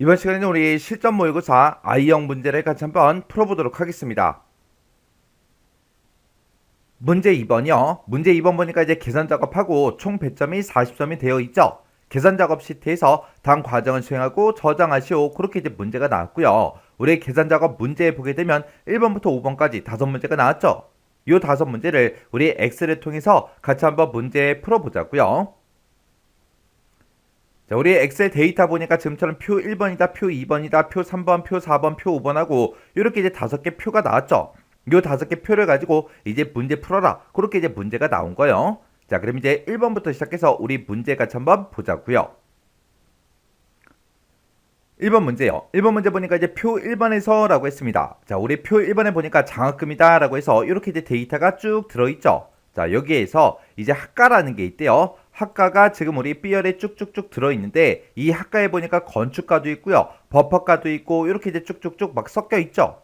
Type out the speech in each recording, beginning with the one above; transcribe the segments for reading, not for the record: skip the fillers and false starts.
이번 시간에는 우리 실전 모의고사 I형 문제를 같이 한번 풀어보도록 하겠습니다. 문제 2번이요. 문제 2번 보니까 이제 계산 작업하고 총 배점이 40점이 되어 있죠. 계산 작업 시트에서 다음 과정을 수행하고 저장하시오. 그렇게 이제 문제가 나왔고요. 우리 계산 작업 문제에 보게 되면 1번부터 5번까지 5문제가 나왔죠. 이 5문제를 우리 엑셀을 통해서 같이 한번 문제 풀어보자고요. 자, 우리 엑셀 데이터 보니까 지금처럼 표 1번이다, 표 2번이다, 표 3번, 표 4번, 표 5번하고 이렇게 이제 5개 표가 나왔죠. 이 5개 표를 가지고 이제 문제 풀어라. 그렇게 이제 문제가 나온 거예요. 자, 그럼 이제 1번부터 시작해서 우리 문제 같이 한번 보자고요. 1번 문제요. 1번 문제 보니까 이제 표 1번에서 라고 했습니다. 자, 우리 표 1번에 보니까 장학금이다 라고 해서 이렇게 이제 데이터가 쭉 들어있죠. 자, 여기에서 이제 학과라는 게 있대요. 학과가 지금 우리 B열에 쭉쭉쭉 들어있는데 이 학과에 보니까 건축과도 있고요. 법학과도 있고 이렇게 이제 쭉쭉쭉 막 섞여 있죠.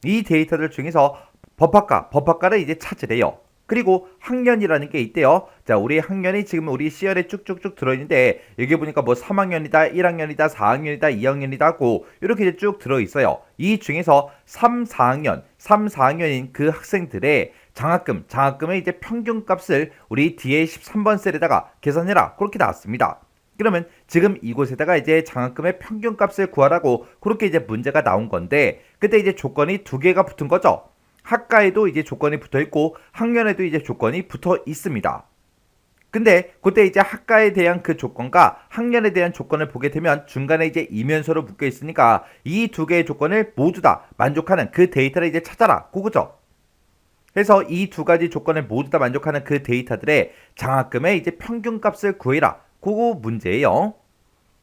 이 데이터들 중에서 법학과를 이제 찾으래요. 그리고 학년이라는 게 있대요. 자, 우리 학년이 지금 우리 C열에 쭉쭉쭉 들어있는데 여기 보니까 뭐 3학년이다, 1학년이다, 4학년이다, 2학년이다 하고 이렇게 이제 쭉 들어있어요. 이 중에서 3, 4학년인 그 학생들의 장학금의 이제 평균값을 우리 뒤에 13번 셀에다가 계산해라. 그렇게 나왔습니다. 그러면 지금 이곳에다가 이제 장학금의 평균값을 구하라고 그렇게 이제 문제가 나온 건데 그때 이제 조건이 두 개가 붙은 거죠. 학과에도 이제 조건이 붙어 있고 학년에도 이제 조건이 붙어 있습니다. 근데 그때 이제 학과에 대한 그 조건과 학년에 대한 조건을 보게 되면 중간에 이제 이면서로 묶여 있으니까 이 두 개의 조건을 모두 다 만족하는 그 데이터를 이제 찾아라. 그거죠. 그래서 이 두 가지 조건을 모두 다 만족하는 그 데이터들의 장학금의 이제 평균값을 구해라. 그거 문제예요.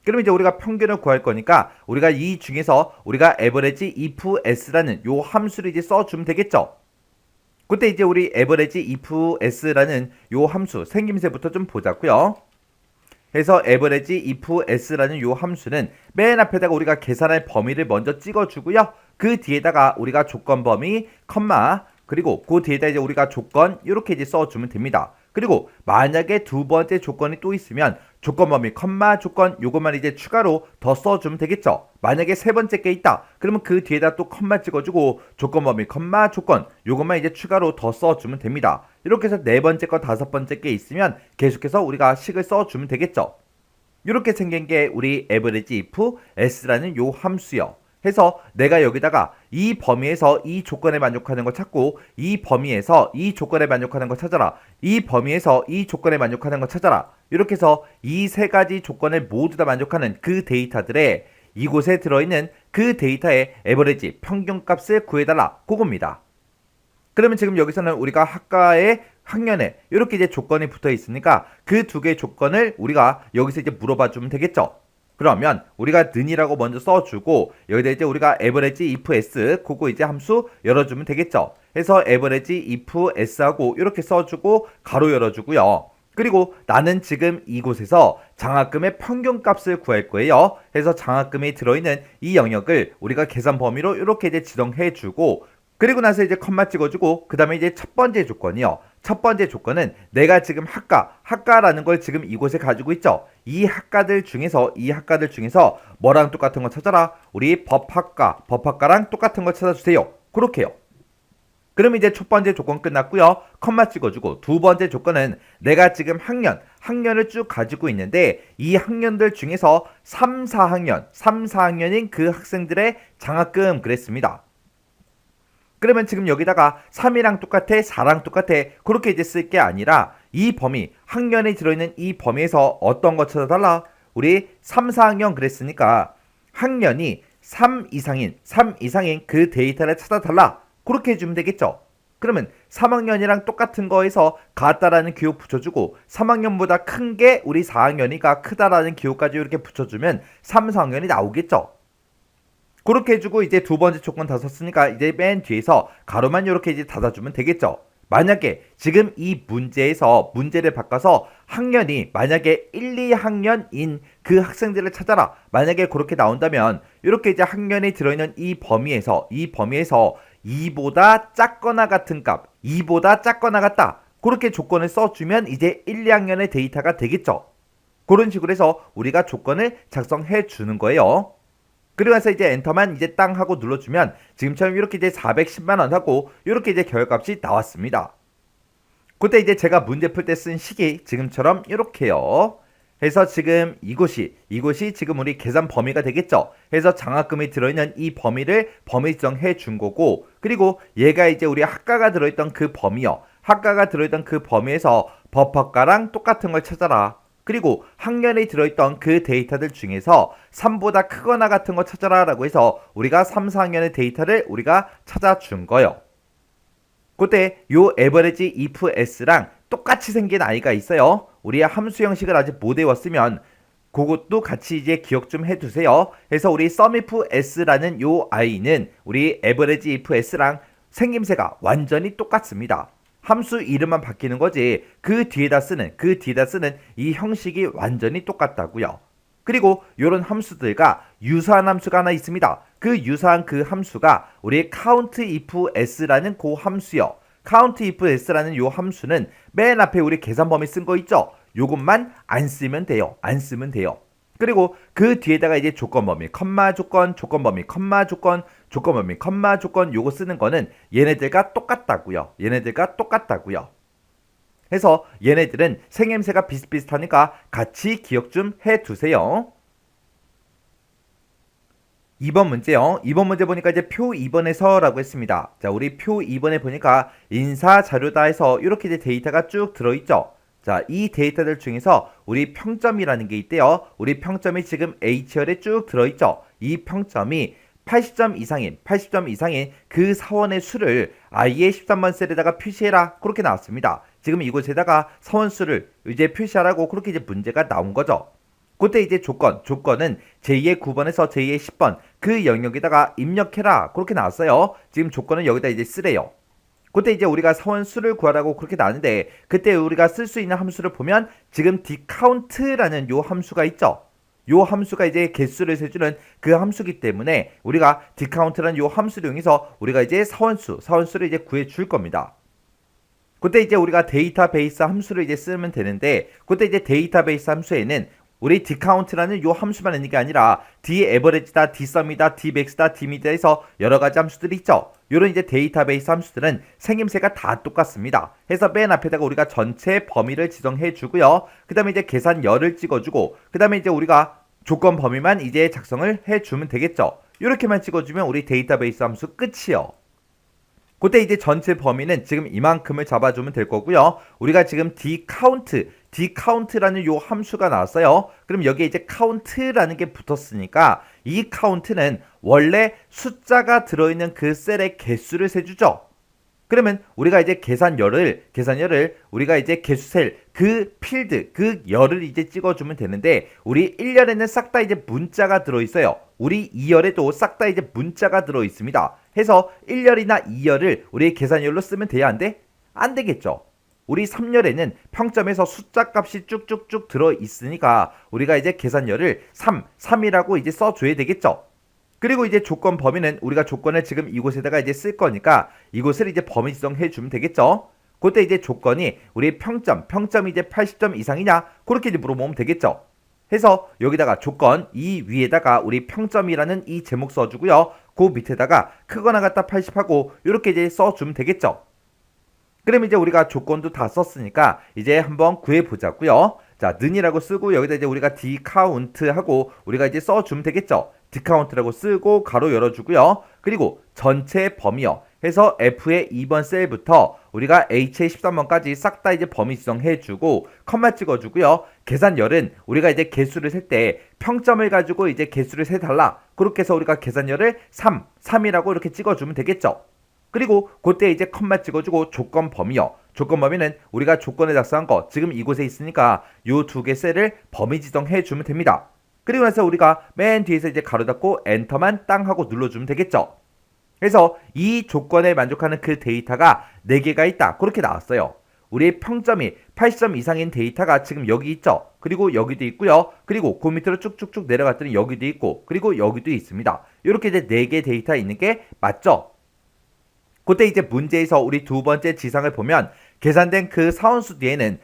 그럼 이제 우리가 평균을 구할 거니까 우리가 이 중에서 우리가 average if s라는 요 함수를 이제 써주면 되겠죠. 그때 이제 우리 average if s라는 요 함수 생김새부터 좀 보자고요. 그래서 average if s라는 요 함수는 맨 앞에다가 우리가 계산할 범위를 먼저 찍어주고요. 그 뒤에다가 우리가 조건 범위, 컴마 그리고 그 뒤에다 이제 우리가 조건 이렇게 이제 써주면 됩니다. 그리고 만약에 두 번째 조건이 또 있으면 조건 범위, 컴마 조건 요것만 이제 추가로 더 써주면 되겠죠. 만약에 세 번째 게 있다. 그러면 그 뒤에다 또 컴마 찍어주고 조건 범위, 컴마 조건 요것만 이제 추가로 더 써주면 됩니다. 이렇게 해서 네 번째 거, 다섯 번째 게 있으면 계속해서 우리가 식을 써주면 되겠죠. 이렇게 생긴 게 우리 average if s라는 요 함수요. 해서 내가 여기다가 이 범위에서 이 조건에 만족하는 거 찾고 이 범위에서 이 조건에 만족하는 거 찾아라. 이 범위에서 이 조건에 만족하는 거 찾아라. 이렇게 해서 이 세 가지 조건을 모두 다 만족하는 그 데이터들의 이곳에 들어있는 그 데이터의 에버리지 평균값을 구해달라. 그겁니다. 그러면 지금 여기서는 우리가 학과의 학년에 이렇게 이제 조건이 붙어 있으니까 그 두 개의 조건을 우리가 여기서 이제 물어봐 주면 되겠죠. 그러면 우리가 는이라고 먼저 써주고 여기다 이제 우리가 average if s 그거 이제 함수 열어주면 되겠죠. 해서 average if s하고 이렇게 써주고 가로 열어주고요. 그리고 나는 지금 이곳에서 장학금의 평균값을 구할 거예요. 해서 장학금이 들어있는 이 영역을 우리가 계산 범위로 이렇게 이제 지정해주고 그리고 나서 이제 컴마 찍어주고 그 다음에 이제 첫 번째 조건이요. 첫 번째 조건은 내가 지금 학과라는 걸 지금 이곳에 가지고 있죠. 이 학과들 중에서 뭐랑 똑같은 거 찾아라. 우리 법학과랑 똑같은 거 찾아주세요. 그렇게요. 그럼 이제 첫 번째 조건 끝났고요. 컴마 찍어주고 두 번째 조건은 내가 지금 학년을 쭉 가지고 있는데 이 학년들 중에서 3, 4학년인 그 학생들의 장학금 그랬습니다. 그러면 지금 여기다가 3이랑 똑같아, 4랑 똑같아 그렇게 이제 쓸 게 아니라 이 범위, 학년이 들어있는 이 범위에서 어떤 거 찾아달라? 우리 3, 4학년 그랬으니까 학년이 3 이상인 그 데이터를 찾아달라. 그렇게 해주면 되겠죠. 그러면 3학년이랑 똑같은 거에서 같다라는 기호 붙여주고 3학년보다 큰 게 우리 4학년이가 크다라는 기호까지 이렇게 붙여주면 3, 4학년이 나오겠죠. 그렇게 해주고 이제 두 번째 조건 다 썼으니까 이제 맨 뒤에서 가로만 이렇게 이제 닫아주면 되겠죠. 만약에 지금 이 문제에서 문제를 바꿔서 학년이 만약에 1, 2학년인 그 학생들을 찾아라. 만약에 그렇게 나온다면 이렇게 이제 학년이 들어있는 이 범위에서 2보다 작거나 같은 값, 2보다 작거나 같다. 그렇게 조건을 써주면 이제 1, 2학년의 데이터가 되겠죠. 그런 식으로 해서 우리가 조건을 작성해 주는 거예요. 그리고 나서 이제 엔터만 이제 땅 하고 눌러주면 지금처럼 이렇게 이제 410만원 하고 이렇게 이제 결과값이 나왔습니다. 그때 이제 제가 문제 풀 때 쓴 식이 지금처럼 이렇게요. 해서 지금 이곳이 지금 우리 계산 범위가 되겠죠. 해서 장학금이 들어있는 이 범위를 범위 지정해 준 거고, 그리고 얘가 이제 우리 학가가 들어있던 그 범위요. 학가가 들어있던 그 범위에서 법학과랑 똑같은 걸 찾아라. 그리고 학년이 들어있던 그 데이터들 중에서 3보다 크거나 같은 거 찾아라 라고 해서 우리가 3, 4학년의 데이터를 우리가 찾아준 거예요. 그때 요 에버리지 if s랑 똑같이 생긴 아이가 있어요. 우리 함수 형식을 아직 못 외웠으면 그것도 같이 이제 기억 좀 해두세요. 그래서 우리 sum if s라는 요 아이는 우리 average if s랑 생김새가 완전히 똑같습니다. 함수 이름만 바뀌는 거지 그 뒤에다 쓰는 이 형식이 완전히 똑같다고요. 그리고 이런 함수들과 유사한 함수가 하나 있습니다. 그 유사한 그 함수가 우리 count if s라는 그 함수요. count if s라는 요 함수는 맨 앞에 우리 계산 범위 쓴 거 있죠? 요것만 안 쓰면 돼요. 그리고 그 뒤에다가 이제 조건 범위, 컴마 조건, 조건 범위, 컴마 조건, 조건 범위, 컴마 조건 요거 쓰는 거는 얘네들과 똑같다고요. 해서 얘네들은 생김새가 비슷비슷하니까 같이 기억 좀 해두세요. 2번 문제요. 2번 문제 보니까 이제 표 2번에서 라고 했습니다. 자, 우리 표 2번에 보니까 인사 자료다 해서 이렇게 이제 데이터가 쭉 들어있죠. 자, 이 데이터들 중에서 우리 평점이라는 게 있대요. 우리 평점이 지금 H열에 쭉 들어있죠. 이 평점이 80점 이상인 그 사원의 수를 I의 13번 셀에다가 표시해라. 그렇게 나왔습니다. 지금 이곳에다가 사원 수를 이제 표시하라고 그렇게 이제 문제가 나온 거죠. 그때 이제 조건은 제2의 9번에서 제2의 10번 그 영역에다가 입력해라. 그렇게 나왔어요. 지금 조건은 여기다 이제 쓰래요. 그때 이제 우리가 사원 수를 구하라고 그렇게 나왔는데 그때 우리가 쓸 수 있는 함수를 보면 지금 dcount라는 요 함수가 있죠. 요 함수가 이제 개수를 세주는 그 함수기 때문에 우리가 dcount라는 요 함수를 이용해서 우리가 이제 사원수를 이제 구해 줄 겁니다. 그때 이제 우리가 데이터베이스 함수를 이제 쓰면 되는데 그때 이제 데이터베이스 함수에는 우리 dcount라는 요 함수만 있는 게 아니라 daverage다, dsum이다, dmax다, dmid다 해서 여러 가지 함수들이 있죠. 요런 이제 데이터베이스 함수들은 생김새가 다 똑같습니다. 해서 맨 앞에다가 우리가 전체 범위를 지정해 주고요. 그 다음에 이제 계산열을 찍어주고 그 다음에 이제 우리가 조건 범위만 이제 작성을 해주면 되겠죠. 이렇게만 찍어주면 우리 데이터베이스 함수 끝이요. 그때 이제 전체 범위는 지금 이만큼을 잡아주면 될 거고요. 우리가 지금 dcount라는 요 함수가 나왔어요. 그럼 여기에 이제 count라는 게 붙었으니까 이 count는 원래 숫자가 들어있는 그 셀의 개수를 세주죠. 그러면 우리가 이제 계산열을 우리가 이제 개수셀 그 필드 그 열을 이제 찍어주면 되는데 우리 1열에는 싹 다 이제 문자가 들어있어요. 우리 2열에도 싹 다 이제 문자가 들어있습니다. 해서 1열이나 2열을 우리 계산열로 쓰면 돼야 안 돼? 안 되겠죠. 우리 3열에는 평점에서 숫자 값이 쭉쭉쭉 들어있으니까 우리가 이제 계산열을 3이라고 이제 써줘야 되겠죠. 그리고 이제 조건 범위는 우리가 조건을 지금 이곳에다가 이제 쓸 거니까 이곳을 이제 범위 지정해 주면 되겠죠. 그때 이제 조건이 우리 평점이 이제 80점 이상이냐 그렇게 이제 물어보면 되겠죠. 해서 여기다가 조건 이 위에다가 우리 평점이라는 이 제목 써주고요. 그 밑에다가 크거나 같다 80하고 이렇게 이제 써주면 되겠죠. 그럼 이제 우리가 조건도 다 썼으니까 이제 한번 구해보자고요. 자, 는이라고 쓰고 여기다 이제 우리가 dcount하고 우리가 이제 써주면 되겠죠. dcount라고 쓰고 가로 열어주고요. 그리고 전체 범위요. 해서 F의 2번 셀부터 우리가 H의 13번까지 싹 다 이제 범위 지정해주고 컴마 찍어주고요. 계산열은 우리가 이제 개수를 셀 때 평점을 가지고 이제 개수를 세달라. 그렇게 해서 우리가 계산열을 3이라고 이렇게 찍어주면 되겠죠. 그리고 그때 이제 컴마 찍어주고 조건 범위요. 조건 범위는 우리가 조건에 작성한 거 지금 이곳에 있으니까 요 두 개 셀을 범위 지정해 주면 됩니다. 그리고 나서 우리가 맨 뒤에서 이제 가로 닫고 엔터만 땅 하고 눌러주면 되겠죠. 그래서 이 조건에 만족하는 그 데이터가 4개가 있다. 그렇게 나왔어요. 우리의 평점이 80점 이상인 데이터가 지금 여기 있죠. 그리고 여기도 있고요. 그리고 그 밑으로 쭉쭉쭉 내려갔더니 여기도 있고 그리고 여기도 있습니다. 이렇게 이제 4개 데이터 있는 게 맞죠? 그때 이제 문제에서 우리 두 번째 지상을 보면 계산된 그 사원수 뒤에는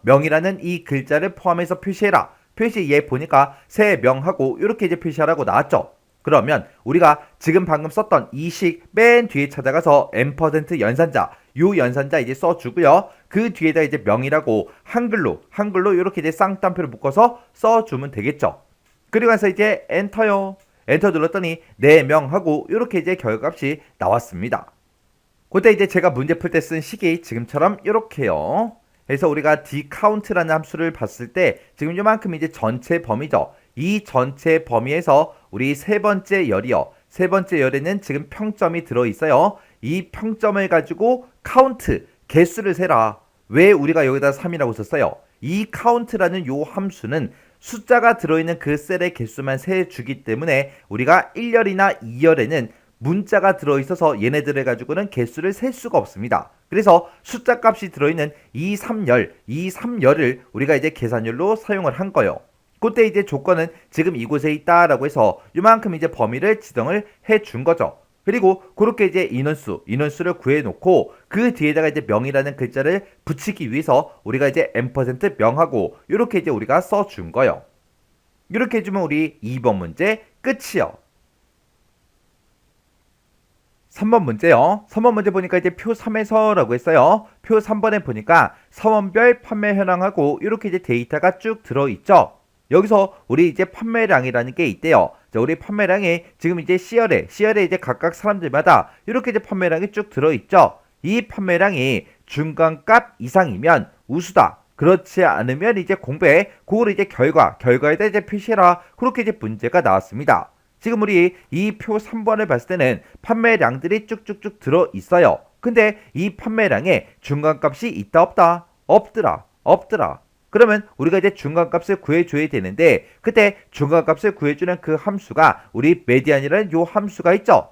명이라는 이 글자를 포함해서 표시해라. 표시 얘 보니까 새 명하고 이렇게 이제 표시하라고 나왔죠. 그러면 우리가 지금 방금 썼던 이 식 맨 뒤에 찾아가서 n% 연산자, 요 연산자 이제 써주고요. 그 뒤에다 이제 명이라고 한글로 이렇게 이제 쌍따옴표를 묶어서 써주면 되겠죠. 그리고 나서 이제 엔터요. 엔터 눌렀더니 내 명하고 이렇게 이제 결과값이 나왔습니다. 그때 이제 제가 문제 풀 때 쓴 식이 지금처럼 이렇게요. 그래서 우리가 dCount라는 함수를 봤을 때 지금 요만큼 이제 전체 범위죠. 이 전체 범위에서 우리 세 번째 열이요. 세 번째 열에는 지금 평점이 들어있어요. 이 평점을 가지고 count, 개수를 세라. 왜 우리가 여기다 3이라고 썼어요? 이 count라는 요 함수는 숫자가 들어있는 그 셀의 개수만 세주기 때문에 우리가 1열이나 2열에는 문자가 들어있어서 얘네들을 가지고는 개수를 셀 수가 없습니다. 그래서 숫자 값이 들어있는 이 3열을 우리가 이제 계산열로 사용을 한 거예요. 그때 이제 조건은 지금 이곳에 있다라고 해서 이만큼 이제 범위를 지정을 해 준 거죠. 그리고 그렇게 이제 인원수를 구해놓고 그 뒤에다가 이제 명이라는 글자를 붙이기 위해서 우리가 이제 n% 명하고 이렇게 이제 우리가 써준 거예요. 이렇게 해주면 우리 2번 문제 끝이요. 3번 문제요. 3번 문제 보니까 이제 표 3에서라고 했어요. 표 3번에 보니까 사원별 판매 현황하고 이렇게 이제 데이터가 쭉 들어있죠. 여기서 우리 이제 판매량이라는 게 있대요. 자, 우리 판매량이 지금 이제 C열에 이제 각각 사람들마다 이렇게 이제 판매량이 쭉 들어있죠. 이 판매량이 중간값 이상이면 우수다. 그렇지 않으면 이제 공배, 그걸 이제 결과에다 이제 표시해라. 그렇게 이제 문제가 나왔습니다. 지금 우리 이 표 3번을 봤을 때는 판매량들이 쭉쭉쭉 들어있어요. 근데 이 판매량에 중간값이 있다 없다? 없더라. 그러면 우리가 이제 중간값을 구해줘야 되는데 그때 중간값을 구해주는 그 함수가 우리 메디안이라는 요 함수가 있죠.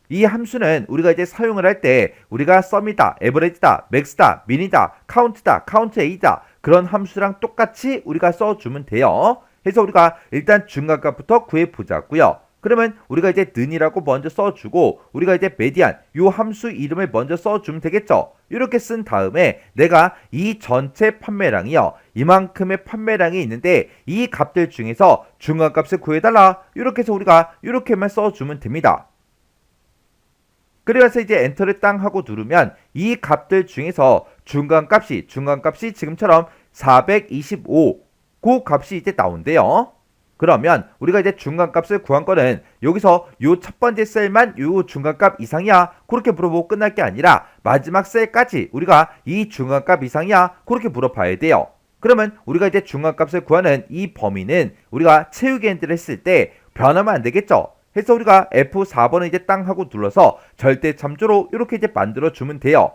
이 함수는 우리가 이제 사용을 할 때 우리가 썸이다, 에버리지다, 맥스다, 민이다, 카운트다, 카운트 A다 그런 함수랑 똑같이 우리가 써주면 돼요. 그래서 우리가 일단 중간값부터 구해보자고요. 그러면 우리가 이제 는이라고 먼저 써주고 우리가 이제 메디안 요 함수 이름을 먼저 써주면 되겠죠. 이렇게 쓴 다음에 내가 이 전체 판매량이요. 이만큼의 판매량이 있는데 이 값들 중에서 중간값을 구해달라. 이렇게 해서 우리가 이렇게만 써주면 됩니다. 그래서 이제 엔터를 땅 하고 누르면 이 값들 중에서 중간값이 지금처럼 425 그 값이 이제 나온대요. 그러면 우리가 이제 중간값을 구한 거는 여기서 요 첫 번째 셀만 요 중간값 이상이야 그렇게 물어보고 끝날 게 아니라 마지막 셀까지 우리가 이 중간값 이상이야 그렇게 물어봐야 돼요. 그러면 우리가 이제 중간값을 구하는 이 범위는 우리가 채우기 엔트를 했을 때 변하면 안 되겠죠. 해서 우리가 F4번을 이제 땅 하고 눌러서 절대 참조로 이렇게 이제 만들어 주면 돼요.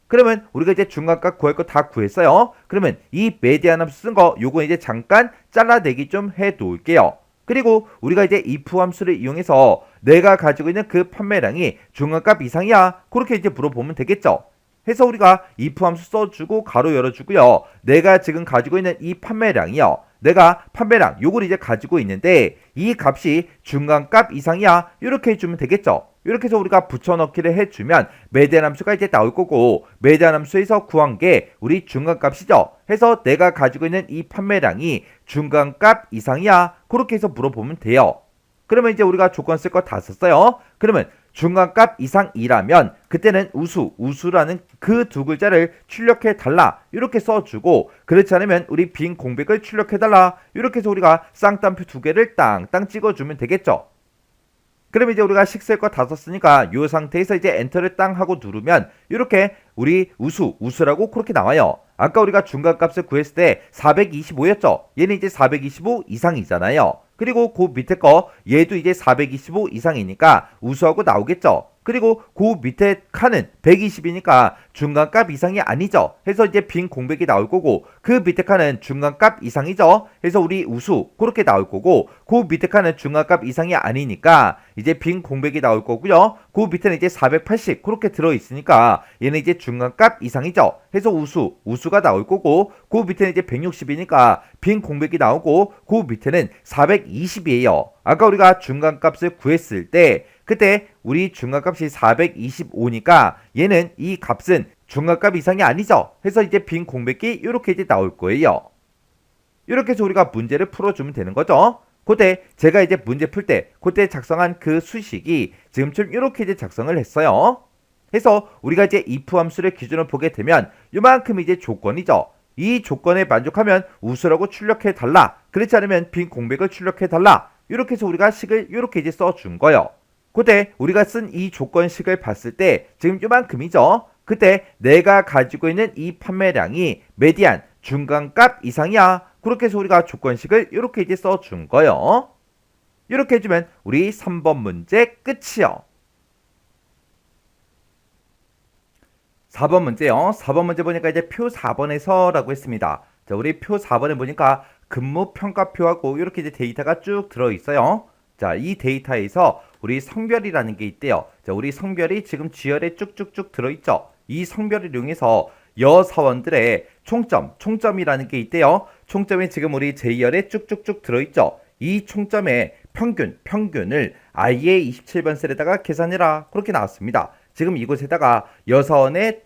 그러면 우리가 이제 중간값 구할 거 다 구했어요. 그러면 이 메디안 함수 쓴 거 요거 이제 잠깐 잘라내기 좀 해 놓을게요. 그리고 우리가 이제 if 함수를 이용해서 내가 가지고 있는 그 판매량이 중간값 이상이야 그렇게 이제 물어보면 되겠죠. 해서 우리가 if 함수 써주고 가로 열어주고요. 내가 지금 가지고 있는 이 판매량이요. 내가 판매량 요걸 이제 가지고 있는데 이 값이 중간값 이상이야 이렇게 해주면 되겠죠. 이렇게 해서 우리가 붙여넣기를 해주면 메디안 함수가 이제 나올 거고 메디안 함수에서 구한 게 우리 중간값이죠. 해서 내가 가지고 있는 이 판매량이 중간값 이상이야 그렇게 해서 물어보면 돼요. 그러면 이제 우리가 조건 쓸 거 다 썼어요. 그러면 중간값 이상이라면 그때는 우수라는 그 두 글자를 출력해 달라 이렇게 써주고 그렇지 않으면 우리 빈 공백을 출력해 달라 이렇게 해서 우리가 쌍따옴표 두 개를 땅땅 찍어주면 되겠죠. 그럼 이제 우리가 식 쓸 거 다 썼으니까 이 상태에서 이제 엔터를 땅 하고 누르면 이렇게 우리 우수라고 그렇게 나와요. 아까 우리가 중간값을 구했을 때 425였죠. 얘는 이제 425 이상이잖아요. 그리고 그 밑에 거 얘도 이제 425 이상이니까 우수하고 나오겠죠. 그리고 그 밑에 칸은 120이니까 중간값 이상이 아니죠. 해서 이제 빈 공백이 나올 거고 그 밑에 칸은 중간값 이상이죠. 해서 우리 우수 그렇게 나올 거고 그 밑에 칸은 중간값 이상이 아니니까 이제 빈 공백이 나올 거고요. 그 밑에는 이제 480 그렇게 들어있으니까 얘는 이제 중간값 이상이죠. 해서 우수가 나올 거고 그 밑에는 이제 160이니까 빈 공백이 나오고 그 밑에는 420이에요. 아까 우리가 중간값을 구했을 때 그때 우리 중간값이 425니까 얘는 이 값은 중간값 이상이 아니죠. 해서 이제 빈 공백이 이렇게 이제 나올 거예요. 이렇게 해서 우리가 문제를 풀어주면 되는 거죠. 그때 제가 이제 문제 풀 때 그때 작성한 그 수식이 지금쯤 이렇게 이제 작성을 했어요. 그래서 우리가 이제 if 함수를 기준으로 보게 되면 이만큼 이제 조건이죠. 이 조건에 만족하면 우수라고 출력해 달라. 그렇지 않으면 빈 공백을 출력해 달라. 이렇게 해서 우리가 식을 이렇게 이제 써준 거예요. 그때 우리가 쓴 이 조건식을 봤을 때 지금 이만큼이죠. 그때 내가 가지고 있는 이 판매량이 메디안 중간값 이상이야. 그렇게 해서 우리가 조건식을 이렇게 이제 써준 거예요. 이렇게 해주면 우리 3번 문제 끝이요. 4번 문제요. 4번 문제 보니까 이제 표 4번에서 라고 했습니다. 자, 우리 표 4번에 보니까 근무 평가표하고 이렇게 이제 데이터가 쭉 들어있어요. 자, 이 데이터에서 우리 성별이라는 게 있대요. 자, 우리 성별이 지금 G열에 쭉쭉쭉 들어있죠. 이 성별을 이용해서 여사원들의 총점이라는 게 있대요. 총점이 지금 우리 J열에 쭉쭉쭉 들어있죠. 이 총점의 평균을 i의 27번 셀에다가 계산해라. 그렇게 나왔습니다. 지금 이곳에다가 여사원의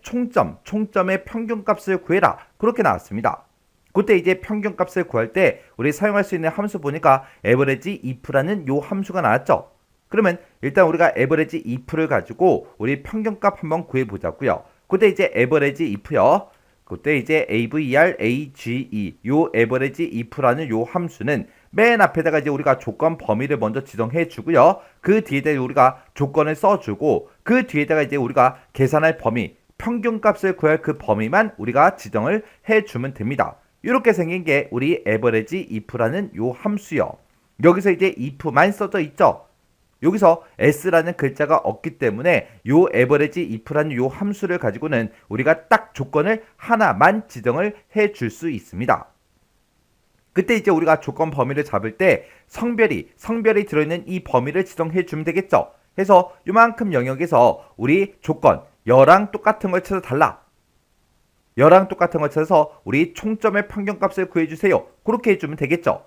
총점의 평균값을 구해라. 그렇게 나왔습니다. 그때 이제 평균값을 구할 때 우리 사용할 수 있는 함수 보니까 average if라는 요 함수가 나왔죠. 그러면 일단 우리가 average if를 가지고 우리 평균값 한번 구해 보자고요. 그때 이제 average if요. 그때 이제 average 요 average if라는 요 함수는 맨 앞에다가 이제 우리가 조건 범위를 먼저 지정해 주고요. 그 뒤에다 우리가 조건을 써주고 그 뒤에다가 이제 우리가 계산할 범위, 평균값을 구할 그 범위만 우리가 지정을 해주면 됩니다. 이렇게 생긴 게 우리 average if라는 요 함수요. 여기서 이제 if만 써져 있죠. 여기서 s라는 글자가 없기 때문에 요 average if라는 요 함수를 가지고는 우리가 딱 조건을 하나만 지정을 해줄 수 있습니다. 그때 이제 우리가 조건 범위를 잡을 때 성별이 들어있는 이 범위를 지정해 주면 되겠죠. 그래서 요만큼 영역에서 우리 조건 여랑 똑같은 걸 찾아달라. 여랑 똑같은 걸 찾아서 우리 총점의 평균값을 구해주세요. 그렇게 해주면 되겠죠.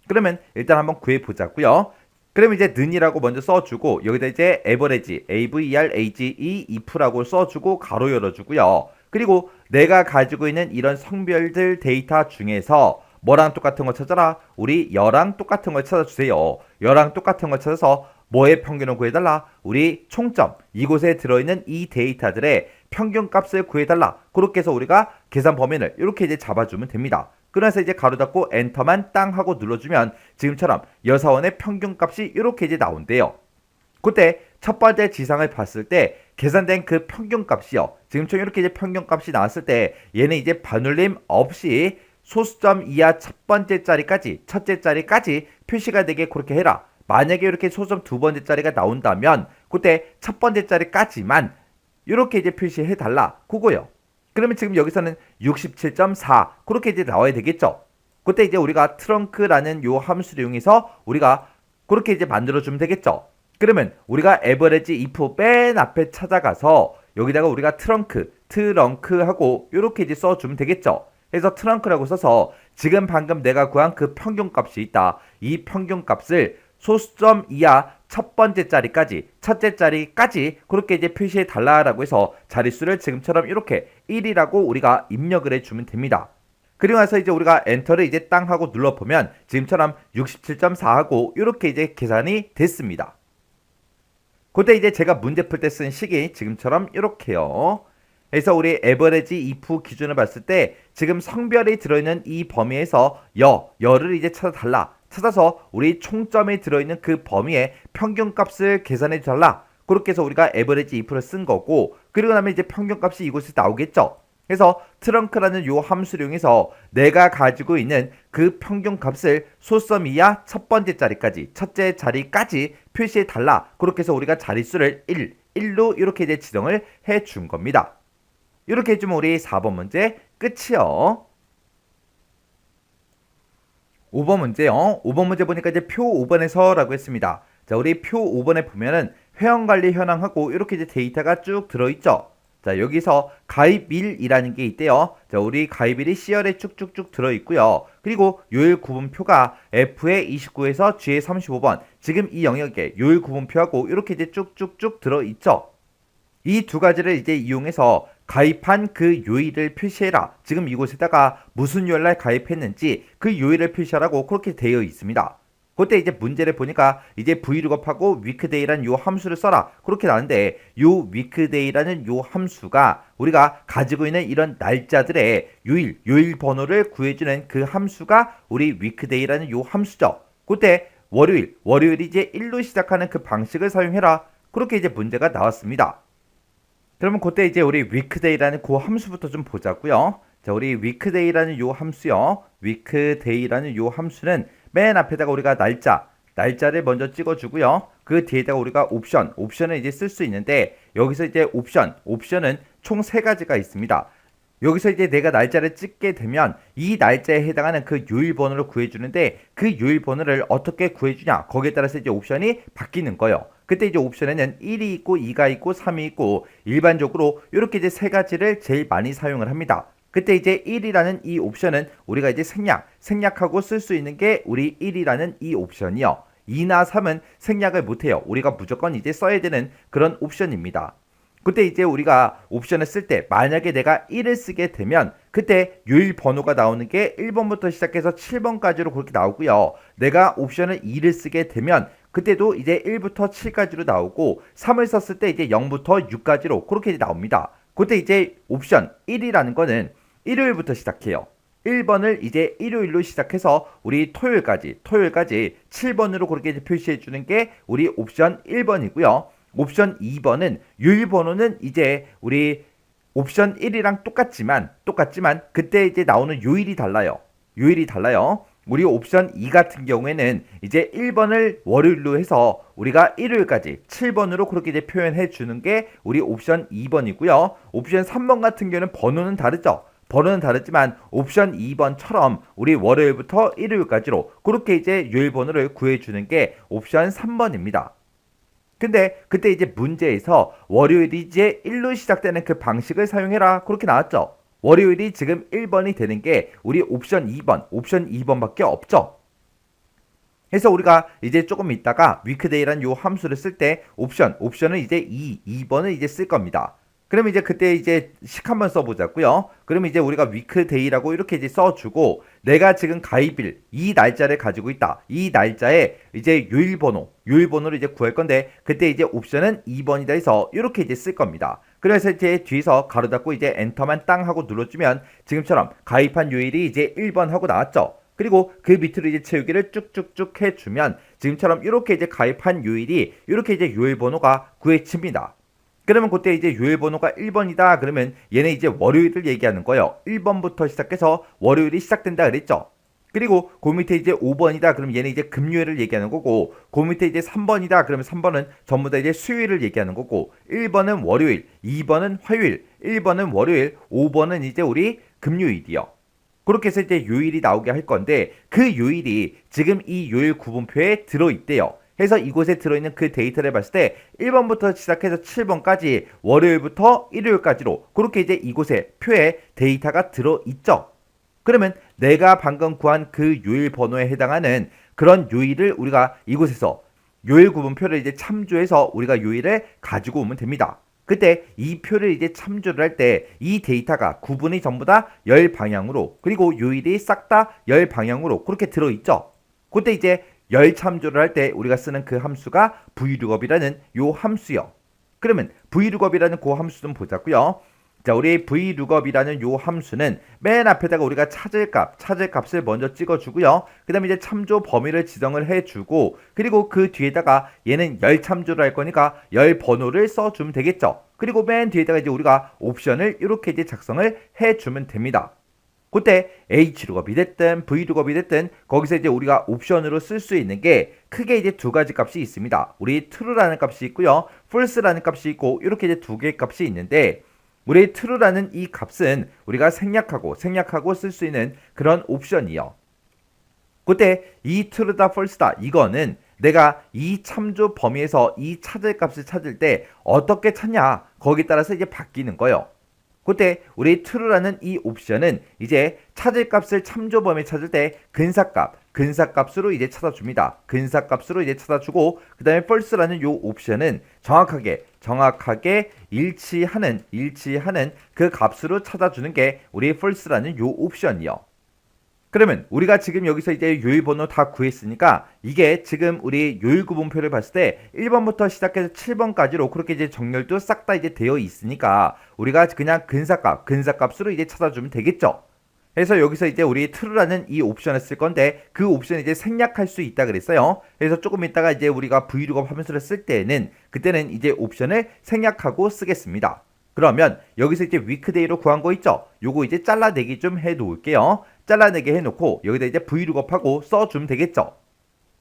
그러면 일단 한번 구해보자고요. 그러면 이제 는이라고 먼저 써주고 여기다 이제 average, average, if라고 써주고 가로 열어주고요. 그리고 내가 가지고 있는 이런 성별들 데이터 중에서 뭐랑 똑같은 거 찾아라? 우리 여랑 똑같은 걸 찾아주세요. 여랑 똑같은 걸 찾아서 뭐의 평균을 구해달라? 우리 총점, 이곳에 들어있는 이 데이터들의 평균값을 구해달라. 그렇게 해서 우리가 계산 범위를 이렇게 이제 잡아주면 됩니다. 그래서 이제 가로 닫고 엔터만 땅 하고 눌러주면 지금처럼 여사원의 평균값이 이렇게 이제 나온대요. 그때 첫 번째 지상을 봤을 때 계산된 그 평균값이요. 지금처럼 이렇게 이제 평균값이 나왔을 때 얘는 이제 반올림 없이 소수점 이하 첫째 자리까지 표시가 되게 그렇게 해라. 만약에 이렇게 소수점 두 번째 자리가 나온다면 그때 첫 번째 자리까지만 이렇게 이제 표시해 달라. 그거요. 그러면 지금 여기서는 67.4 그렇게 이제 나와야 되겠죠. 그때 이제 우리가 트렁크라는 요 함수를 이용해서 우리가 그렇게 이제 만들어주면 되겠죠. 그러면 우리가 average if 맨 앞에 찾아가서 여기다가 우리가 트렁크하고 이렇게 이제 써주면 되겠죠. 그래서 트렁크라고 써서 지금 방금 내가 구한 그 평균값이 있다. 이 평균값을 소수점 이하 첫째 자리까지 그렇게 이제 표시해 달라라고 해서 자릿수를 지금처럼 이렇게 1이라고 우리가 입력을 해주면 됩니다. 그리고 나서 이제 우리가 엔터를 이제 땅 하고 눌러보면 지금처럼 67.4하고 이렇게 이제 계산이 됐습니다. 그때 이제 제가 문제 풀 때 쓴 식이 지금처럼 이렇게요. 그래서 우리 average if 기준을 봤을 때 지금 성별이 들어있는 이 범위에서 여를 이제 찾아서 우리 총점이 들어있는 그 범위의 평균값을 계산해 달라. 그렇게 해서 우리가 average if를 쓴 거고 그리고 나면 이제 평균값이 이곳에서 나오겠죠. 그래서 트렁크라는 요 함수를 이용해서 내가 가지고 있는 그 평균값을 소수점 이하 첫째 자리까지 표시해 달라. 그렇게 해서 우리가 자릿수를 1로 이렇게 이제 지정을 해 준 겁니다. 이렇게 해주면 우리 4번 문제 끝이요. 5번 문제요. 5번 문제 보니까 이제 표 5번에서 라고 했습니다. 자, 우리 표 5번에 보면은 회원관리 현황하고 이렇게 이제 데이터가 쭉 들어있죠. 자, 여기서 가입일이라는 게 있대요. 자, 우리 가입일이 C열에 쭉쭉쭉 들어있고요. 그리고 요일 구분표가 F의 29에서 G의 35번. 지금 이 영역에 요일 구분표하고 이렇게 이제 쭉쭉쭉 들어있죠. 이 두 가지를 이제 이용해서 가입한 그 요일을 표시해라. 지금 이곳에다가 무슨 요일날 가입했는지 그 요일을 표시하라고 그렇게 되어 있습니다. 그때 이제 문제를 보니까 이제 vlookup하고 weekday라는 요 함수를 써라 그렇게 나왔는데 요 weekday라는 요 함수가 우리가 가지고 있는 이런 날짜들의 요일 번호를 구해주는 그 함수가 우리 weekday라는 요 함수죠. 그때 월요일이 이제 1로 시작하는 그 방식을 사용해라 그렇게 이제 문제가 나왔습니다. 그러면 그때 이제 우리 weekday라는 그 함수부터 좀 보자고요. 자, 우리 weekday라는 요 함수요. weekday라는 요 함수는 맨 앞에다가 우리가 날짜를 먼저 찍어주고요. 그 뒤에다가 우리가 옵션을 이제 쓸 수 있는데 여기서 이제 옵션은 총 3가지가 있습니다. 여기서 이제 내가 날짜를 찍게 되면 이 날짜에 해당하는 그 요일 번호를 구해주는데 그 요일 번호를 어떻게 구해주냐 거기에 따라서 이제 옵션이 바뀌는 거예요. 그때 이제 옵션에는 1이 있고 2가 있고 3이 있고 일반적으로 이렇게 이제 3가지를 제일 많이 사용을 합니다. 그때 이제 1이라는 이 옵션은 우리가 이제 생략하고 쓸 수 있는 게 우리 1이라는 이 옵션이요. 2나 3은 생략을 못해요. 우리가 무조건 이제 써야 되는 그런 옵션입니다. 그때 이제 우리가 옵션을 쓸 때 만약에 내가 1을 쓰게 되면 그때 요일 번호가 나오는 게 1번부터 시작해서 7번까지로 그렇게 나오고요. 내가 옵션을 2를 쓰게 되면 그때도 이제 1부터 7까지로 나오고 3을 썼을 때 이제 0부터 6까지로 그렇게 이제 나옵니다. 그때 이제 옵션 1이라는 거는 일요일부터 시작해요. 1번을 이제 일요일로 시작해서 우리 토요일까지 7번으로 그렇게 이제 표시해 주는 게 우리 옵션 1번이고요. 옵션 2번은 요일 번호는 이제 우리 옵션 1이랑 똑같지만 그때 이제 나오는 요일이 달라요. 우리 옵션 2 같은 경우에는 이제 1번을 월요일로 해서 우리가 일요일까지 7번으로 그렇게 이제 표현해 주는 게 우리 옵션 2번이고요. 옵션 3번 같은 경우는 번호는 다르지만 옵션 2번처럼 우리 월요일부터 일요일까지로 그렇게 이제 요일 번호를 구해 주는 게 옵션 3번입니다. 근데 그때 이제 문제에서 월요일이 이제 1로 시작되는 그 방식을 사용해라 그렇게 나왔죠. 월요일이 지금 1번이 되는 게 우리 옵션 2번밖에 없죠. 그래서 우리가 이제 조금 있다가 weekday라는 요 함수를 쓸 때 옵션은 이제 2번을 이제 쓸 겁니다. 그럼 이제 그때 이제 식 한번 써보자고요. 그럼 이제 우리가 weekday라고 이렇게 이제 써주고 내가 지금 가입일 이 날짜를 가지고 있다. 이 날짜에 이제 요일 번호를 이제 구할 건데 그때 이제 옵션은 2번이다 해서 이렇게 이제 쓸 겁니다. 그래서 이제 뒤에서 가로 닫고 이제 엔터만 땅 하고 눌러주면 지금처럼 가입한 요일이 이제 1번 하고 나왔죠. 그리고 그 밑으로 이제 채우기를 쭉쭉쭉 해주면 지금처럼 이렇게 이제 가입한 요일이 이렇게 이제 요일 번호가 구해집니다. 그러면 그때 이제 요일 번호가 1번이다 그러면 얘는 이제 월요일을 얘기하는 거예요. 1번부터 시작해서 월요일이 시작된다 그랬죠. 그리고 그 밑에 이제 5번이다 그러면 얘는 이제 금요일을 얘기하는 거고 그 밑에 이제 3번이다 그러면 3번은 전부 다 이제 수요일을 얘기하는 거고 1번은 월요일, 2번은 화요일, 1번은 월요일, 5번은 이제 우리 금요일이요. 그렇게 해서 이제 요일이 나오게 할 건데 그 요일이 지금 이 요일 구분표에 들어있대요. 해서 이곳에 들어있는 그 데이터를 봤을 때 1번부터 시작해서 7번까지 월요일부터 일요일까지로 그렇게 이제 이곳에 표에 데이터가 들어있죠. 그러면 내가 방금 구한 그 요일 번호에 해당하는 그런 요일을 우리가 이곳에서 요일 구분표를 이제 참조해서 우리가 요일을 가지고 오면 됩니다. 그때 이 표를 이제 참조를 할 때 이 데이터가 구분이 전부 다 열 방향으로 그리고 요일이 싹 다 열 방향으로 그렇게 들어있죠. 그때 이제 열 참조를 할 때 우리가 쓰는 그 함수가 vlookup이라는 요 함수요. 그러면 vlookup이라는 그 함수 좀 보자고요. 자, 우리 vlookup이라는 요 함수는 맨 앞에다가 우리가 찾을 값을 먼저 찍어주고요. 그 다음에 이제 참조 범위를 지정을 해주고 그리고 그 뒤에다가 얘는 열 참조를 할 거니까 열 번호를 써주면 되겠죠. 그리고 맨 뒤에다가 이제 우리가 옵션을 이렇게 이제 작성을 해주면 됩니다. 그때 hlookup이 됐든 vlookup이 됐든 거기서 이제 우리가 옵션으로 쓸 수 있는 게 크게 이제 2가지 값이 있습니다. 우리 true라는 값이 있고요. false라는 값이 있고 이렇게 이제 2개의 값이 있는데 우리 true라는 이 값은 우리가 생략하고 쓸 수 있는 그런 옵션이요. 그때 이 true다 false다 이거는 내가 이 참조 범위에서 이 찾을 값을 찾을 때 어떻게 찾냐 거기에 따라서 이제 바뀌는 거예요. 그때 우리 true라는 이 옵션은 이제 찾을 값을 참조 범위에 찾을 때 근사값으로 이제 찾아줍니다. 근사값으로 이제 찾아주고 그 다음에 false라는 요 옵션은 정확하게 일치하는 그 값으로 찾아주는 게 우리 false라는 요 옵션이요. 그러면 우리가 지금 여기서 이제 요일 번호 다 구했으니까 이게 지금 우리 요일 구분표를 봤을 때 1번부터 시작해서 7번까지로 그렇게 이제 정렬도 싹 다 이제 되어 있으니까 우리가 그냥 근사값으로 이제 찾아주면 되겠죠. 그래서 여기서 이제 우리 true라는 이 옵션을 쓸 건데 그 옵션 이제 생략할 수 있다 그랬어요. 그래서 조금 이따가 이제 우리가 vlookup 함수를 쓸 때는 그때는 이제 옵션을 생략하고 쓰겠습니다. 그러면 여기서 이제 weekday로 구한 거 있죠? 요거 이제 잘라내기 좀 해 놓을게요. 잘라내기 해 놓고 여기다 이제 vlookup 하고 써주면 되겠죠.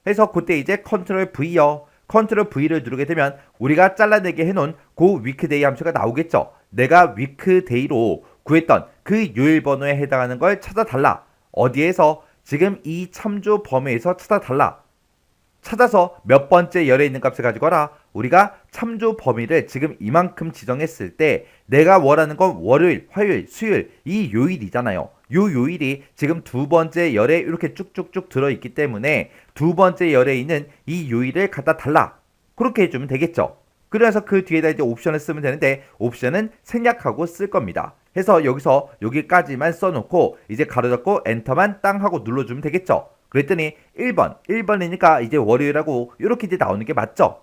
그래서 그때 이제 컨트롤 V요. 컨트롤 V를 누르게 되면 우리가 잘라내기 해놓은 그 weekday 함수가 나오겠죠. 내가 weekday로 구했던 그 요일 번호에 해당하는 걸 찾아달라. 어디에서? 지금 이 참조 범위에서 찾아달라. 찾아서 몇 번째 열에 있는 값을 가지고 와라. 우리가 참조 범위를 지금 이만큼 지정했을 때 내가 원하는 건 월요일, 화요일, 수요일 이 요일이잖아요. 요 요일이 지금 두 번째 열에 이렇게 쭉쭉쭉 들어있기 때문에 두 번째 열에 있는 이 요일을 갖다 달라. 그렇게 해주면 되겠죠. 그래서 그 뒤에다 이제 옵션을 쓰면 되는데 옵션은 생략하고 쓸 겁니다. 해서 여기서 여기까지만 써놓고 이제 가로잡고 엔터만 땅 하고 눌러주면 되겠죠. 그랬더니 1번이니까 이제 월요일하고 이렇게 이제 나오는 게 맞죠.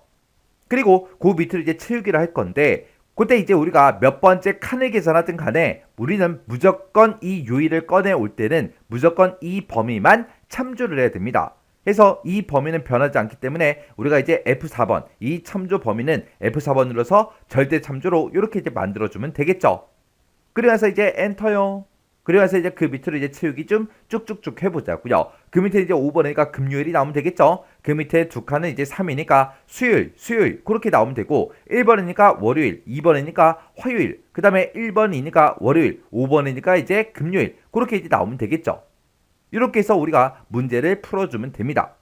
그리고 그 밑으로 이제 채우기를 할 건데 그때 이제 우리가 몇 번째 칸을 계산하든 간에 우리는 무조건 이 요일을 꺼내 올 때는 무조건 이 범위만 참조를 해야 됩니다. 그래서 이 범위는 변하지 않기 때문에 우리가 이제 F4번 이 참조 범위는 F4번 눌러서 절대 참조로 이렇게 이제 만들어주면 되겠죠. 그래서 이제 엔터요. 그래서 이제 그 밑으로 이제 채우기 좀 쭉쭉쭉 해보자고요. 그 밑에 이제 5번이니까 금요일이 나오면 되겠죠. 그 밑에 두 칸은 이제 3이니까 수요일 그렇게 나오면 되고 1번이니까 월요일, 2번이니까 화요일, 그 다음에 1번이니까 월요일, 5번이니까 이제 금요일 그렇게 이제 나오면 되겠죠. 이렇게 해서 우리가 문제를 풀어주면 됩니다.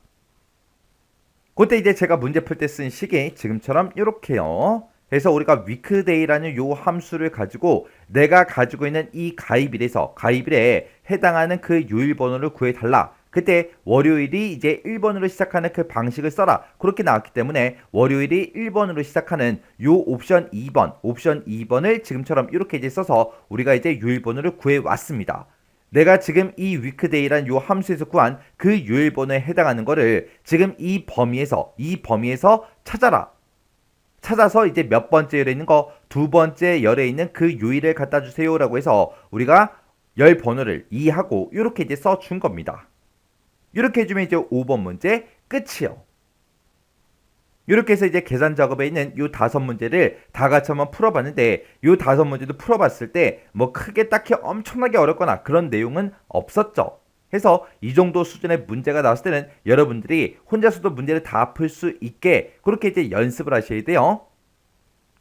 그때 이제 제가 문제 풀 때 쓴 식이 지금처럼 이렇게요. 그래서 우리가 weekday라는 요 함수를 가지고 내가 가지고 있는 이 가입일에 해당하는 그 요일 번호를 구해달라. 그때 월요일이 이제 1번으로 시작하는 그 방식을 써라. 그렇게 나왔기 때문에 월요일이 1번으로 시작하는 요 옵션 2번을 지금처럼 이렇게 이제 써서 우리가 이제 요일 번호를 구해왔습니다. 내가 지금 이 weekday란 요 함수에서 구한 그 요일 번호에 해당하는 거를 지금 이 범위에서 찾아라. 찾아서 이제 몇 번째 열에 있는 거 두 번째 열에 있는 그 요일을 갖다 주세요 라고 해서 우리가 열 번호를 2하고 이렇게 이제 써준 겁니다. 이렇게 해주면 이제 5번 문제 끝이요. 이렇게 해서 이제 계산 작업에 있는 요 5문제를 다 같이 한번 풀어봤는데 요 5문제도 풀어봤을 때 뭐 크게 딱히 엄청나게 어렵거나 그런 내용은 없었죠. 해서 이 정도 수준의 문제가 나왔을 때는 여러분들이 혼자서도 문제를 다 풀 수 있게 그렇게 이제 연습을 하셔야 돼요.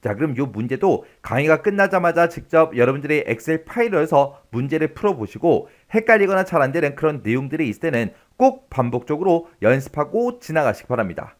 자, 그럼 이 문제도 강의가 끝나자마자 직접 여러분들의 엑셀 파일에서 문제를 풀어보시고 헷갈리거나 잘 안 되는 그런 내용들이 있을 때는 꼭 반복적으로 연습하고 지나가시기 바랍니다.